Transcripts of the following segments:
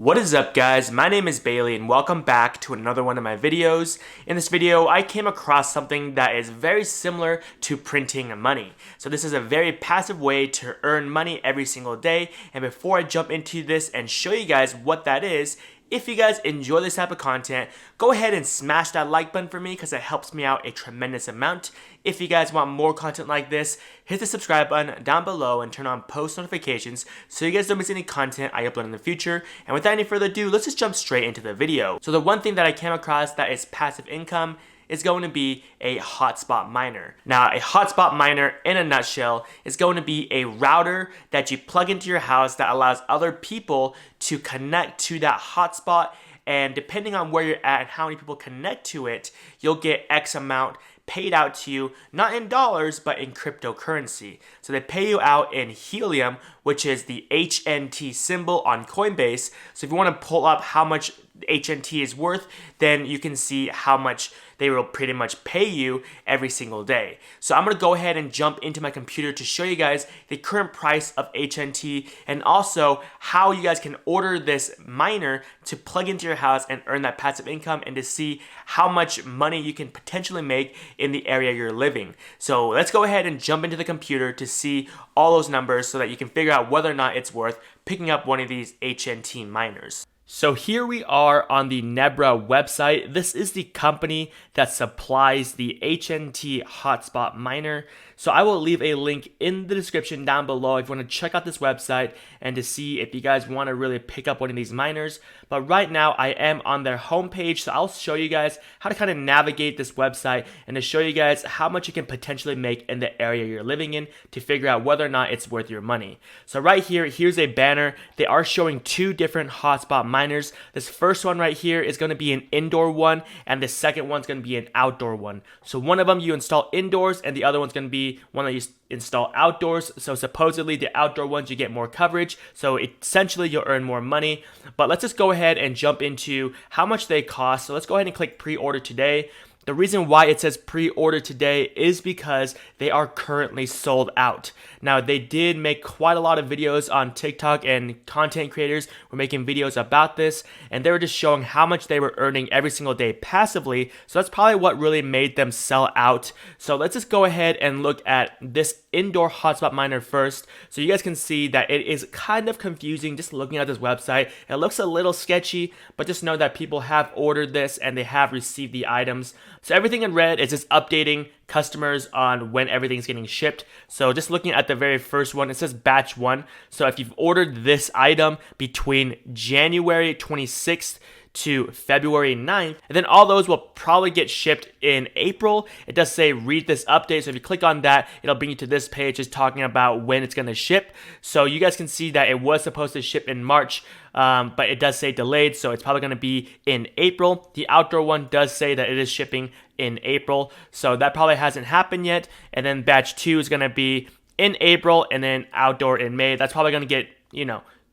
What is up, guys? My name is Bailey and welcome back to another one of my videos. In this video, I came across something that is very similar to printing money. So this is a very passive way to earn money every single day. And before I jump into this and show you guys what that is, if you guys enjoy this type of content, go ahead and smash that like button for me because it helps me out a tremendous amount. If you guys want more content like this, hit the subscribe button down below and turn on post notifications so you guys don't miss any content I upload in the future. And without any further ado, let's just jump straight into the video. So the one thing that I came across that is passive income is going to be a hotspot miner. Now, a hotspot miner in a nutshell is going to be a router that you plug into your house that allows other people to connect to that hotspot, and depending on where you're at and how many people connect to it, you'll get X amount paid out to you, not in dollars, but in cryptocurrency. So they pay you out in Helium, which is the HNT symbol on Coinbase. So if you want to pull up how much HNT is worth, then you can see how much they will pretty much pay you every single day. So I'm going to go ahead and jump into my computer to show you guys the current price of HNT and also how you guys can order this miner to plug into your house and earn that passive income and to see how much money you can potentially make in the area you're living. So let's go ahead and jump into the computer to see all those numbers so that you can figure out whether or not it's worth picking up one of these HNT miners. So here we are on the Nebra website. This is the company that supplies the HNT hotspot miner. So I will leave a link in the description down below if you want to check out this website and to see if you guys want to really pick up one of these miners. But right now I am on their homepage, so I'll show you guys how to kind of navigate this website and to show you guys how much you can potentially make in the area you're living in to figure out whether or not it's worth your money. So right here, here's a banner. They are showing two different hotspot miners. This first one right here is going to be an indoor one, and the second one's going to be an outdoor one. So one of them you install indoors, and the other one's going to be one that you install outdoors. So supposedly the outdoor ones you get more coverage, so essentially you'll earn more money. But let's just go ahead and jump into how much they cost. So let's go ahead and click pre-order today. The reason why it says pre-order today is because they are currently sold out. Now, they did make quite a lot of videos on TikTok, and content creators were making videos about this, and they were just showing how much they were earning every single day passively. So that's probably what really made them sell out. So let's just go ahead and look at this indoor hotspot miner first. So you guys can see that it is kind of confusing just looking at this website. It looks a little sketchy, but just know that people have ordered this and they have received the items. So everything in red is just updating customers on when everything's getting shipped. So just looking at the very first one, it says batch 1. So if you've ordered this item between January 26th to February 9th, and then all those will probably get shipped in April. It does say read this update, so if you click on that, it'll bring you to this page just talking about when it's going to ship. So you guys can see that it was supposed to ship in March, but it does say delayed, so it's probably going to be in April. The outdoor one does say that it is shipping in April, so that probably hasn't happened yet. And then batch 2 is going to be in April, and then outdoor in May. That's probably going to get,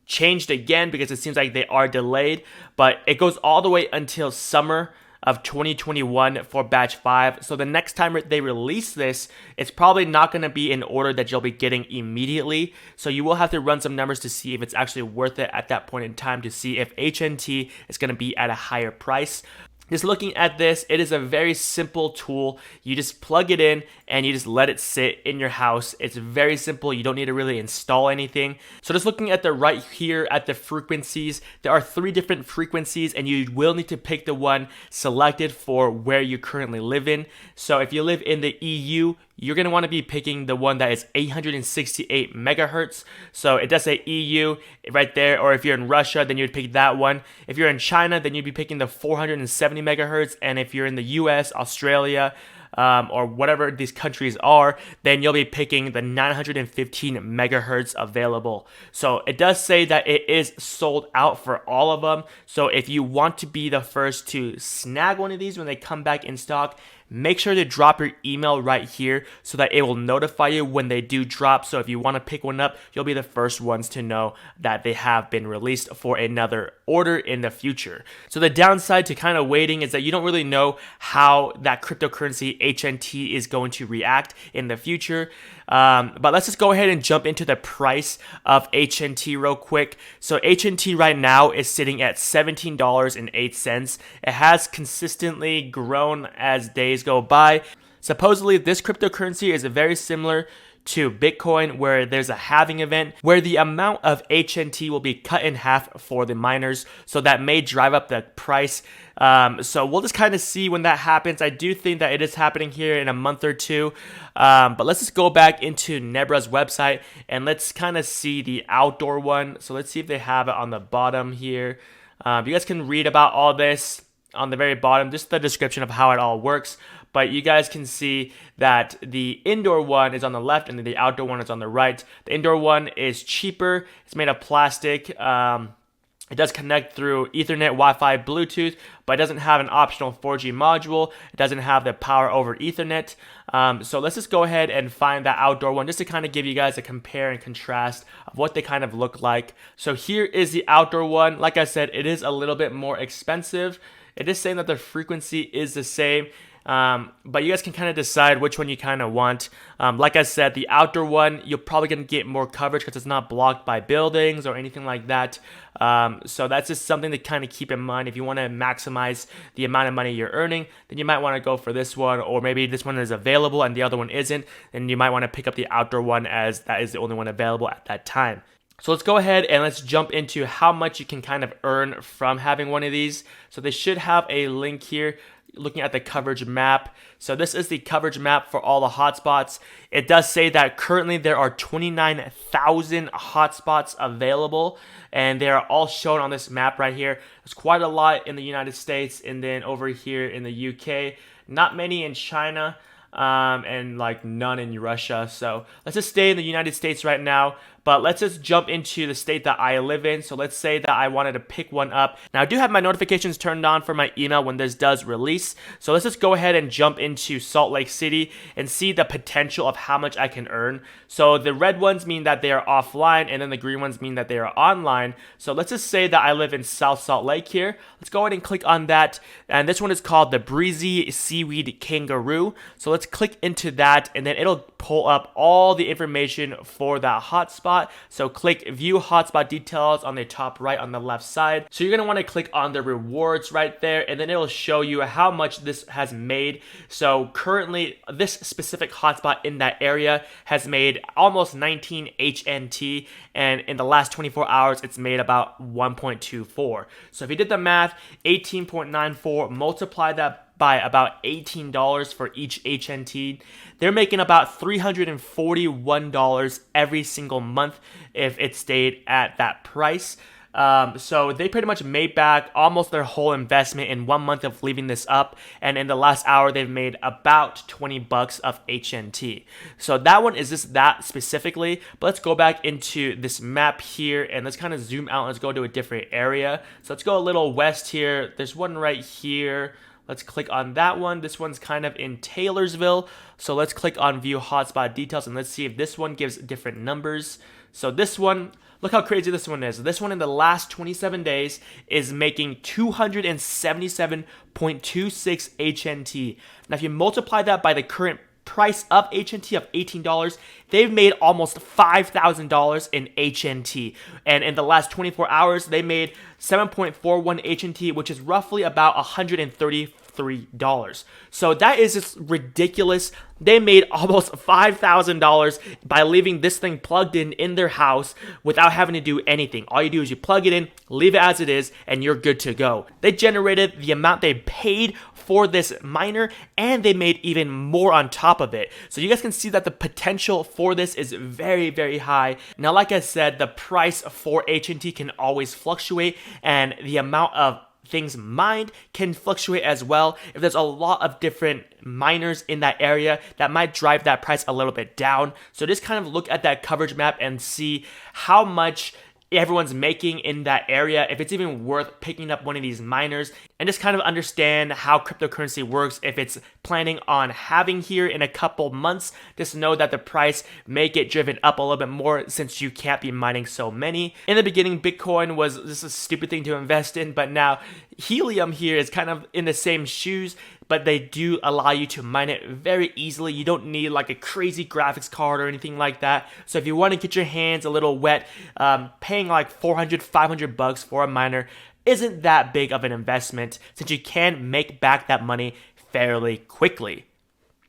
changed again because it seems like they are delayed, but it goes all the way until summer of 2021 for batch 5. So the next time they release this, it's probably not going to be in order that you'll be getting immediately. So you will have to run some numbers to see if it's actually worth it at that point in time to see if HNT is going to be at a higher price. Just looking at this, it is a very simple tool. You just plug it in and you just let it sit in your house. It's very simple. You don't need to really install anything. So just looking at the right here at the frequencies, there are 3 different frequencies and you will need to pick the one selected for where you currently live in. So if you live in the EU, you're going to want to be picking the one that is 868 megahertz. So it does say EU right there, or if you're in Russia, then you'd pick that one. If you're in China, then you'd be picking the 470 megahertz. And if you're in the US, Australia, or whatever these countries are, then you'll be picking the 915 megahertz available. So it does say that it is sold out for all of them. So if you want to be the first to snag one of these when they come back in stock, make sure to drop your email right here so that it will notify you when they do drop. So if you want to pick one up, you'll be the first ones to know that they have been released for another order in the future. So the downside to kind of waiting is that you don't really know how that cryptocurrency HNT is going to react in the future. But let's just go ahead and jump into the price of HNT real quick. So HNT right now is sitting at $17.08. It has consistently grown as days go by. Supposedly, this cryptocurrency is very similar to Bitcoin, where there's a halving event where the amount of HNT will be cut in half for the miners. So that may drive up the price. So we'll just kind of see when that happens. I do think that it is happening here in a month or two. But let's just go back into Nebra's website and let's kind of see the outdoor one. So let's see if they have it on the bottom here. You guys can read about all this on the very bottom, just the description of how it all works. But you guys can see that the indoor one is on the left and then the outdoor one is on the right. The indoor one is cheaper. It's made of plastic. It does connect through Ethernet, Wi-Fi, Bluetooth, but it doesn't have an optional 4G module. It doesn't have the power over Ethernet. So let's just go ahead and find that outdoor one just to kind of give you guys a compare and contrast of what they kind of look like. So here is the outdoor one. Like I said, it is a little bit more expensive. It is saying that the frequency is the same. But you guys can kind of decide which one you kind of want. Like I said, the outdoor one, you're probably going to get more coverage because it's not blocked by buildings or anything like that. So that's just something to kind of keep in mind. If you want to maximize the amount of money you're earning, then you might want to go for this one, or maybe this one is available and the other one isn't, then you might want to pick up the outdoor one as that is the only one available at that time. So let's go ahead and let's jump into how much you can kind of earn from having one of these. So they should have a link here looking at the coverage map. So this is the coverage map for all the hotspots. It does say that currently there are 29,000 hotspots available, and they are all shown on this map right here. There's quite a lot in the United States, and then over here in the UK, not many in China, and like none in Russia. So let's just stay in the United States right now. But let's just jump into the state that I live in. So let's say that I wanted to pick one up. Now I do have my notifications turned on for my email when this does release. So let's just go ahead and jump into Salt Lake City and see the potential of how much I can earn. So the red ones mean that they are offline, and then the green ones mean that they are online. So let's just say that I live in South Salt Lake here. Let's go ahead and click on that. And this one is called the Breezy Seaweed Kangaroo. So let's click into that, and then it'll pull up all the information for that hotspot. So click view hotspot details on the top right on the left side. So you're going to want to click on the rewards right there, and then it'll show you how much this has made. So currently this specific hotspot in that area has made almost 19 HNT, and in the last 24 hours it's made about 1.24. So if you did the math, 18.94, multiply that by about $18 for each HNT. They're making about $341 every single month if it stayed at that price. So they pretty much made back almost their whole investment in 1 month of leaving this up, and in the last hour they've made about $20 of HNT. So that one is just that specifically. But let's go back into this map here and let's kind of zoom out. Let's go to a different area. So let's go a little west here. There's one right here. Let's click on that one. This one's kind of in Taylorsville. So let's click on view hotspot details and let's see if this one gives different numbers. So this one, look how crazy this one is. This one in the last 27 days is making 277.26 HNT. Now if you multiply that by the current price of HNT of $18, they've made almost $5,000 in HNT. And in the last 24 hours, they made 7.41 HNT, which is roughly about $133. So that is just ridiculous. They made almost $5,000 by leaving this thing plugged in their house without having to do anything. All you do is you plug it in, leave it as it is, and you're good to go. They generated the amount they paid for this miner, and they made even more on top of it. So you guys can see that the potential for this is very, very high. Now, like I said, the price for HNT can always fluctuate, and the amount of things mined can fluctuate as well. If there's a lot of different miners in that area, that might drive that price a little bit down. So just kind of look at that coverage map and see how much everyone's making in that area, if it's even worth picking up one of these miners, and just kind of understand how cryptocurrency works. If it's planning on having here in a couple months, just know that the price may get driven up a little bit more since you can't be mining so many. In the beginning, Bitcoin was just a stupid thing to invest in, but now Helium here is kind of in the same shoes. but they do allow you to mine it very easily. You don't need like a crazy graphics card or anything like that. So if you want to get your hands a little wet, paying like 400, 500 bucks for a miner isn't that big of an investment, since you can make back that money fairly quickly.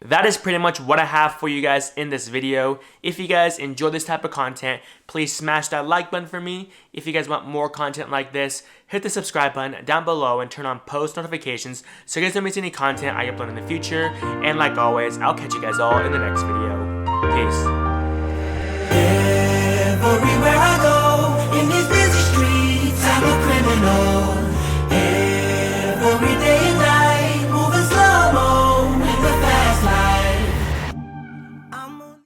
That is pretty much what I have for you guys in this video. If you guys enjoy this type of content, please smash that like button for me. If you guys want more content like this, hit the subscribe button down below and turn on post notifications so you guys don't miss any content I upload in the future. And like always, I'll catch you guys all in the next video. Peace.